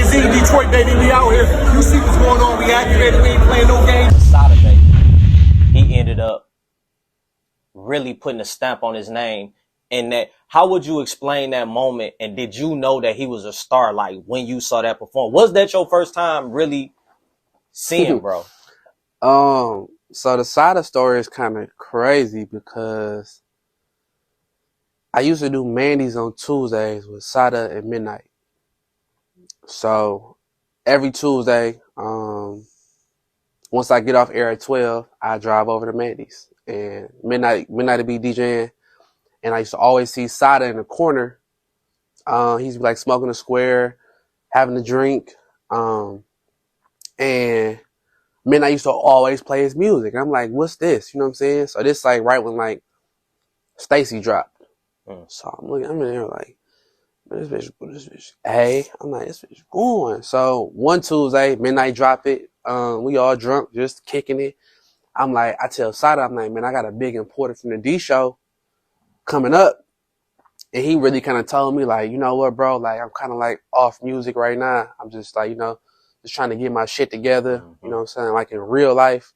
DjBj, Detroit, baby, we out here. You see what's going on. We activated. We ain't playing no games. Sada, baby. He ended up really putting a stamp on his name. And that, how would you explain that moment? And did you know that he was a star? Like when you saw that perform, was that your first time really seeing, bro? So the Sada story is kind of crazy because I used to do Mandy's on Tuesdays with Sada at midnight. So every Tuesday, once I get off air at 12, I drive over to Mandy's. And midnight to be DJing. And I used to always see Sada in the corner. He's like smoking a square, having a drink. And midnight used to always play his music. And I'm like, what's this? You know what I'm saying? So this like right when like Stacy dropped. So I'm in there like, this bitch, hey, I'm like, this bitch going. So one Tuesday, midnight drop it. We all drunk, just kicking it. I'm like, I tell Sada, I'm like, man, I got a big importer from the D show coming up. And he really kind of told me like, you know what, bro, like I'm kind of like off music right now. I'm just like, you know, just trying to get my shit together. You know what I'm saying? Like in real life.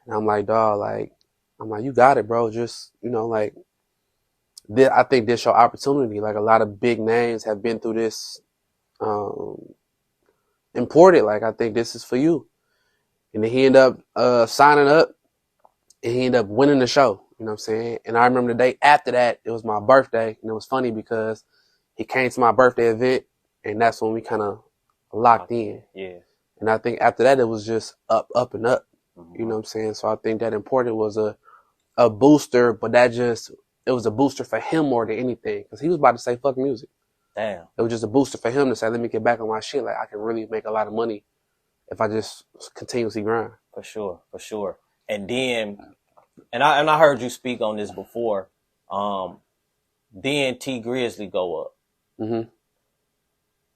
And I'm like, dog, like, I'm like, you got it, bro. Just, you know, like, I think this your opportunity. Like a lot of big names have been through this, imported. Like, I think this is for you. And then he ended up signing up and he ended up winning the show. You know what I'm saying? And I remember the day after that, it was my birthday. And it was funny because he came to my birthday event and that's when we kind of locked in. Yeah. And I think after that, it was just up and up. You know what I'm saying? So I think that important was a booster, but it was a booster for him more than anything. Because he was about to say, fuck music. Damn. It was just a booster for him to say, let me get back on my shit. Like, I can really make a lot of money if I just continuously grind. For sure. And then, and I heard you speak on this before. Then T Grizzley go up. Mm-hmm.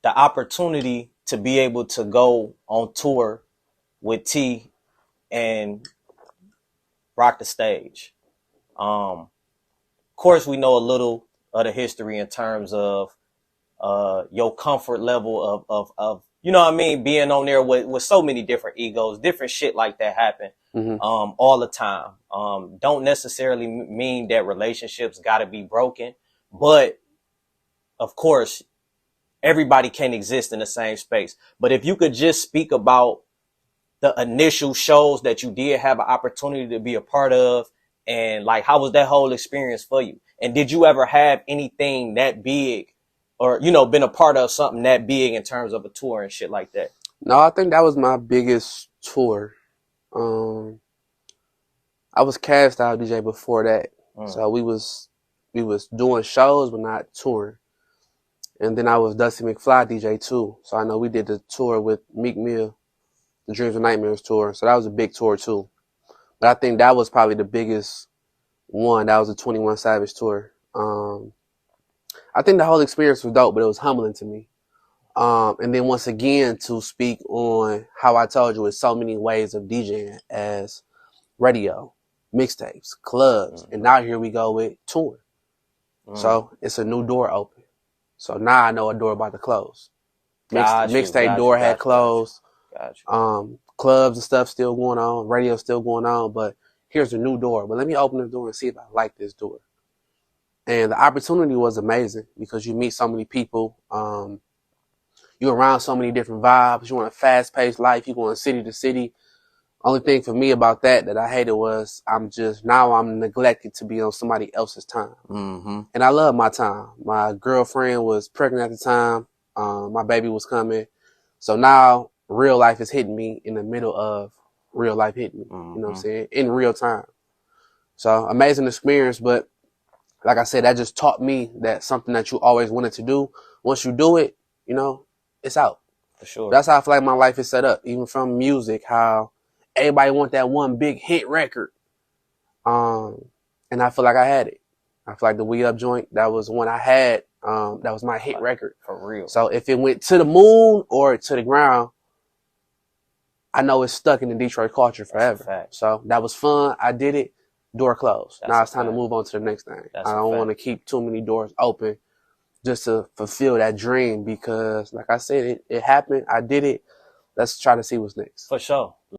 The opportunity to be able to go on tour with T and rock the stage. Of course, we know a little of the history in terms of your comfort level of you know what I mean, being on there with so many different egos, different shit like that happen all the time. Don't necessarily mean that relationships got to be broken, but of course, everybody can exist in the same space. But if you could just speak about the initial shows that you did have an opportunity to be a part of, and like, how was that whole experience for you? And did you ever have anything that big or, you know, been a part of something that big in terms of a tour and shit like that? No, I think that was my biggest tour. I was cast out DJ before that. So we was doing shows, but not touring. And then I was Dusty McFly DJ too. So I know we did the tour with Meek Mill, the Dreams and Nightmares tour. So that was a big tour too. But I think that was probably the biggest one. That was the 21 Savage tour. I think the whole experience was dope, but it was humbling to me. And then once again, to speak on how I told you, it's so many ways of DJing as radio, mixtapes, clubs. And now here we go with touring. So it's a new door open. So now I know a door about to close. Mixtape door had closed. Clubs and stuff still going on. Radio still going on. But here's a new door. But let me open the door and see if I like this door. And the opportunity was amazing because you meet so many people. You're around so many different vibes. You want a fast-paced life. You going city to city. Only thing for me about that I hated was I'm neglected to be on somebody else's time. And I love my time. My girlfriend was pregnant at the time. My baby was coming. So now real life is hitting me in the middle of real life hitting me. You know what I'm saying? In real time. So amazing experience. But like I said, that just taught me that something that you always wanted to do, once you do it, you know, it's out. For sure. That's how I feel like my life is set up. Even from music, how everybody want that one big hit record. And I feel like I had it. I feel like the We Up joint, that was one I had. That was my hit record. For real. So if it went to the moon or to the ground, I know it's stuck in the Detroit culture forever. So that was fun. I did it. Door closed. Now it's time to move on to the next thing. I don't want to keep too many doors open just to fulfill that dream because, like I said, it happened. I did it. Let's try to see what's next. For sure.